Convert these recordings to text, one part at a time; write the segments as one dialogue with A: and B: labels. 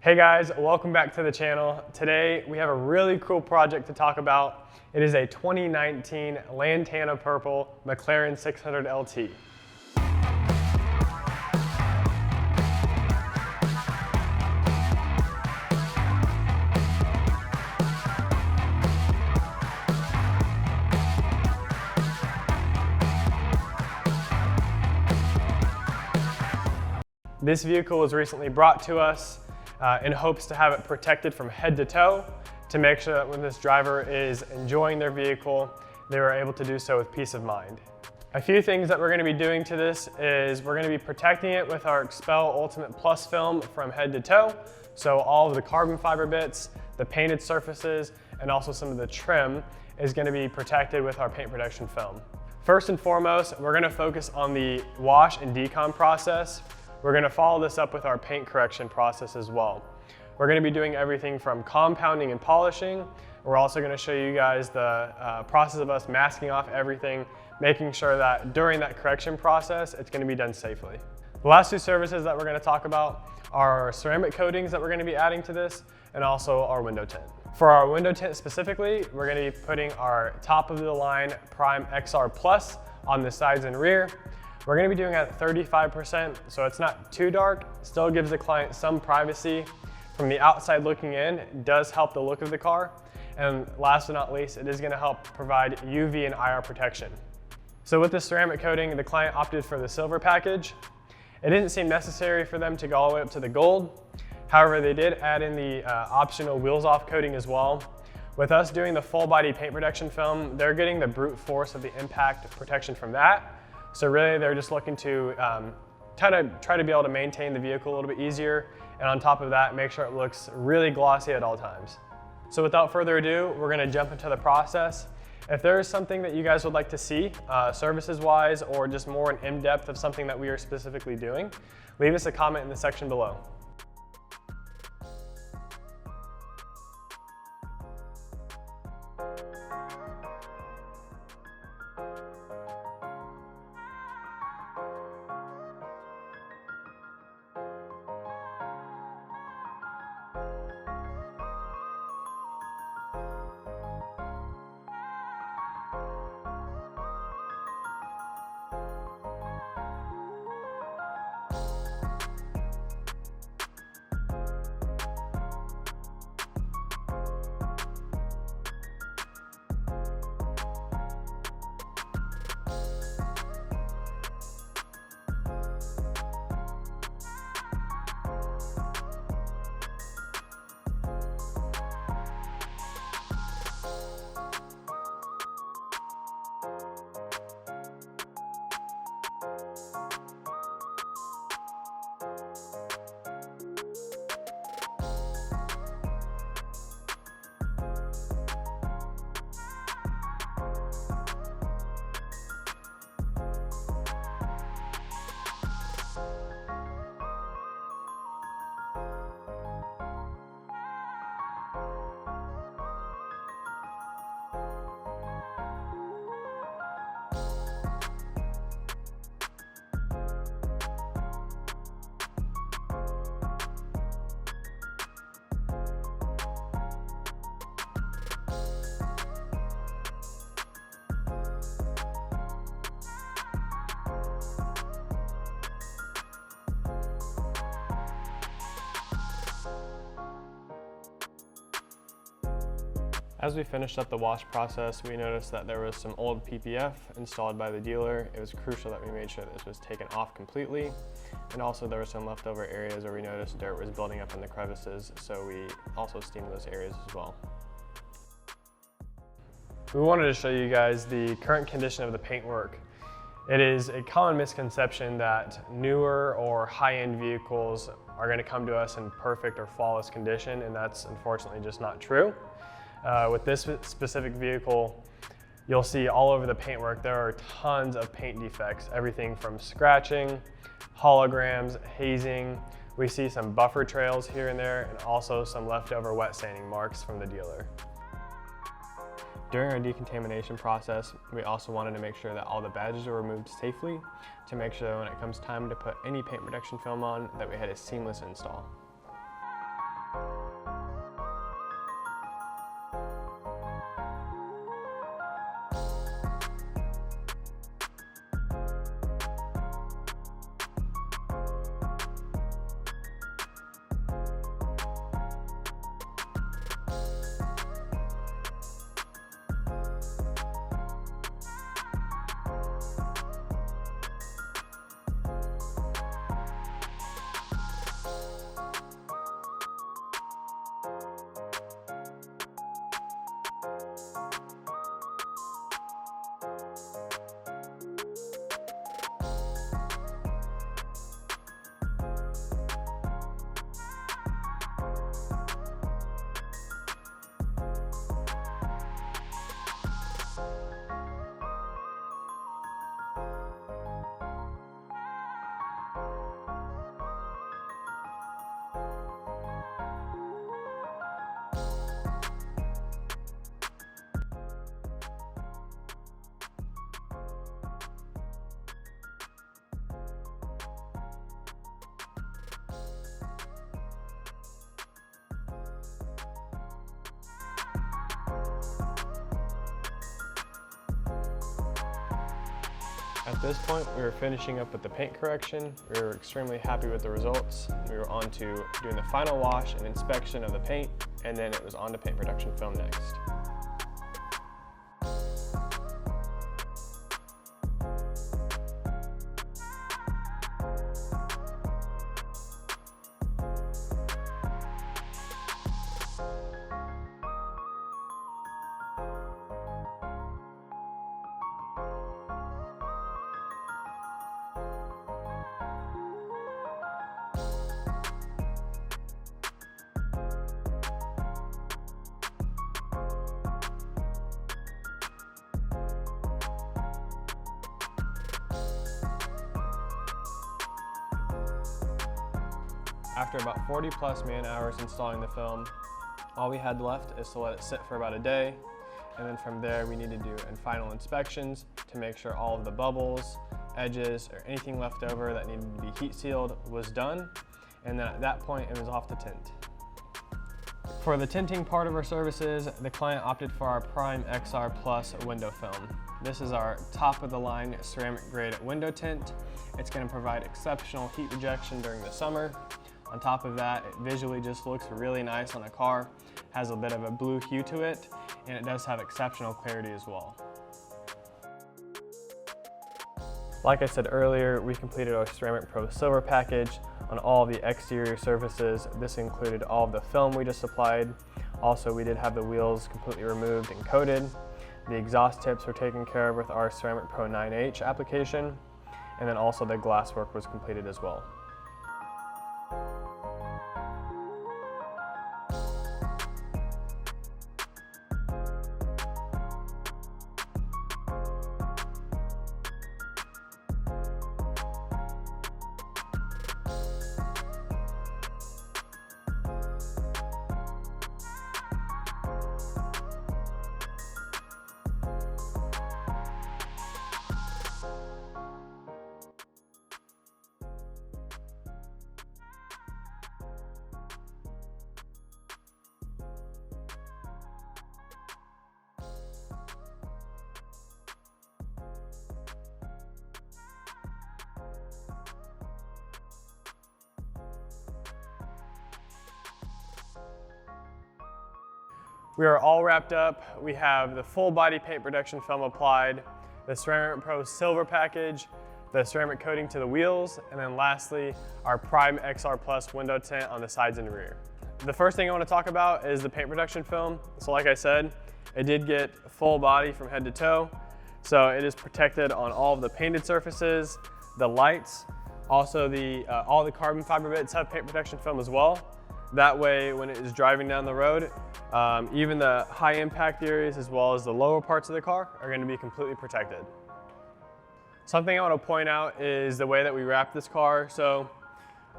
A: Hey guys, welcome back to the channel. Today we have a really cool project to talk about. It is a 2019 Lantana Purple McLaren 600LT. This vehicle was recently brought to us in hopes to have it protected from head to toe, to make sure that when this driver is enjoying their vehicle, they were able to do so with peace of mind. A few things that we're going to be doing to this is we're going to be protecting it with our Expel Ultimate Plus film from head to toe. So all of the carbon fiber bits, the painted surfaces, and also some of the trim is going to be protected with our paint protection film. First and foremost, we're going to focus on the wash and decon process. We're going to follow this up with our paint correction process as well. We're going to be doing everything from compounding and polishing. We're also going to show you guys the process of us masking off everything, making sure that during that correction process, it's going to be done safely. The last two services that we're going to talk about are our ceramic coatings that we're going to be adding to this, and also our window tint. For our window tint specifically, we're going to be putting our top of the line Prime XR Plus on the sides and rear. We're going to be doing it at 35%, so it's not too dark. Still gives the client some privacy. From the outside looking in, it does help the look of the car. And last but not least, it is going to help provide UV and IR protection. So with the ceramic coating, the client opted for the silver package. It didn't seem necessary for them to go all the way up to the gold. However, they did add in the optional wheels off coating as well. With us doing the full body paint protection film, they're getting the brute force of the impact protection from that. So really they're just looking to try to be able to maintain the vehicle a little bit easier, and on top of that, make sure it looks really glossy at all times. So without further ado, we're gonna jump into the process. If there is something that you guys would like to see, services-wise, or just more in depth of something that we are specifically doing, leave us a comment in the section below. As we finished up the wash process, we noticed that there was some old PPF installed by the dealer. It was crucial that we made sure this was taken off completely. And also there were some leftover areas where we noticed dirt was building up in the crevices, so we also steamed those areas as well. We wanted to show you guys the current condition of the paintwork. It is a common misconception that newer or high-end vehicles are going to come to us in perfect or flawless condition, and that's unfortunately just not true. With this specific vehicle, you'll see all over the paintwork there are tons of paint defects, everything from scratching, holograms, hazing. We see some buffer trails here and there, and also some leftover wet sanding marks from the dealer. During our decontamination process, we also wanted to make sure that all the badges were removed safely to make sure that when it comes time to put any paint protection film on, that we had a seamless install. At this point, we were finishing up with the paint correction. We were extremely happy with the results. We were on to doing the final wash and inspection of the paint, and then it was on to paint production film next. After about 40 plus man hours installing the film, all we had left is to let it sit for about a day, and then from there we need to do final inspections to make sure all of the bubbles, edges, or anything left over that needed to be heat sealed was done, and then at that point it was off to tint. For the tinting part of our services, the client opted for our Prime XR Plus window film. This is our top of the line ceramic grade window tint. It's going to provide exceptional heat rejection during the summer. On top of that, it visually just looks really nice on a car, has a bit of a blue hue to it, and it does have exceptional clarity as well. Like I said earlier, we completed our Ceramic Pro Silver package on all the exterior surfaces. This included all of the film we just applied. Also, we did have the wheels completely removed and coated. The exhaust tips were taken care of with our Ceramic Pro 9H application, and then also the glass work was completed as well. We are all wrapped up. We have the full body paint protection film applied, the Ceramic Pro Silver package, the ceramic coating to the wheels, and then lastly, our Prime XR Plus window tint on the sides and rear. The first thing I want to talk about is the paint protection film. So like I said, it did get full body from head to toe. So it is protected on all of the painted surfaces, the lights, also all the carbon fiber bits have paint protection film as well. That way, when it is driving down the road, even the high impact areas as well as the lower parts of the car are going to be completely protected. Something I want to point out is the way that we wrap this car. So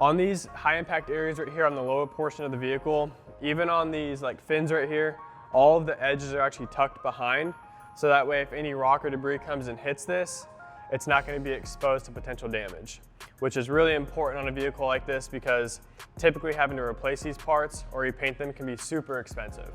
A: on these high impact areas right here on the lower portion of the vehicle, even on these like fins right here, all of the edges are actually tucked behind. So that way if any rock or debris comes and hits this, it's not going to be exposed to potential damage, which is really important on a vehicle like this because typically having to replace these parts or repaint them can be super expensive.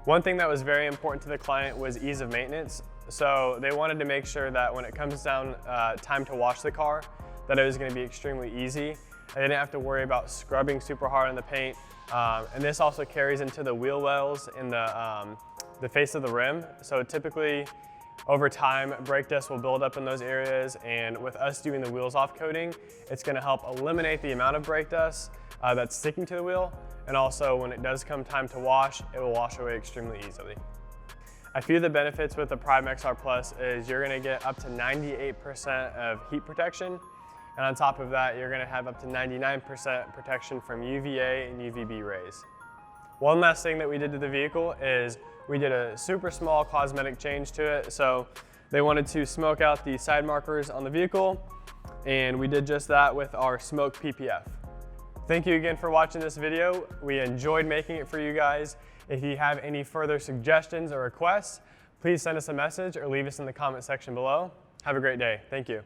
A: One thing that was very important to the client was ease of maintenance. So they wanted to make sure that when it comes down time to wash the car, that it was going to be extremely easy. They didn't have to worry about scrubbing super hard on the paint. And this also carries into the wheel wells in the face of the rim. So typically, over time, brake dust will build up in those areas, and with us doing the wheels off coating, it's going to help eliminate the amount of brake dust that's sticking to the wheel, and also when it does come time to wash, it will wash away extremely easily. A few of the benefits with the Prime XR Plus is you're going to get up to 98% of heat protection, and on top of that, you're going to have up to 99% protection from UVA and UVB rays. One last thing that we did to the vehicle is we did a super small cosmetic change to it. So they wanted to smoke out the side markers on the vehicle, and we did just that with our smoke PPF. Thank you again for watching this video. We enjoyed making it for you guys. If you have any further suggestions or requests, please send us a message or leave us in the comment section below. Have a great day. Thank you.